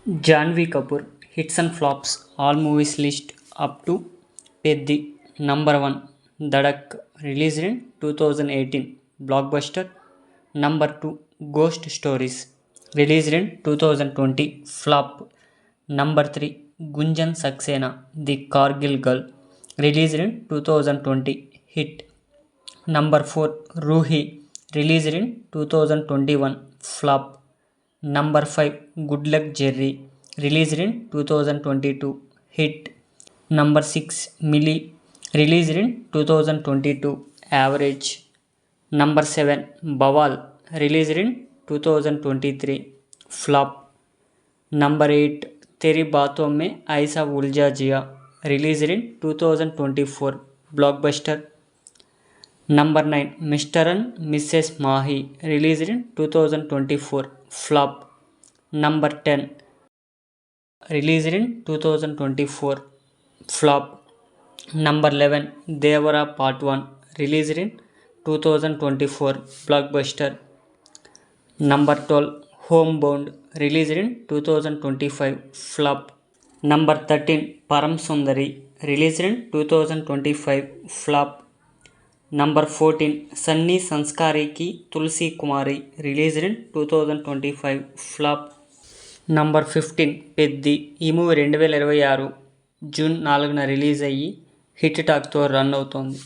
Janhvi Kapoor hits and flops all movies list up to Peddi. Number 1 Dhadak released in 2018 blockbuster. Number 2 Ghost Stories released in 2020 flop. Number 3 Gunjan Saxena The Kargil Girl released in 2020 hit. Number 4 Ruhi released in 2021 flop. Number 5 Good Luck Jerry released in 2022 hit. Number 6 Millie released in 2022 average. Number 7 Bawal released in 2023 flop. Number 8 Teri Baaton Mein Aisa Ulja Jiya released in 2024 blockbuster. Number 9 Mr. and Mrs. Mahi released in 2024 flop. Number 10 released in 2024 flop. Number 11 Devara Part 1 released in 2024 blockbuster. Number 12 Homebound released in 2025 flop. Number 13 Param Sundari released in 2025 flop. Number 14 Sunny Sanskari Ki Tulsi Kumari released in 2025 flop. Number 15 Peddi. ఈ movie 2026 June 4న release అయ్యి hit టాక్తో run అవుతోంది.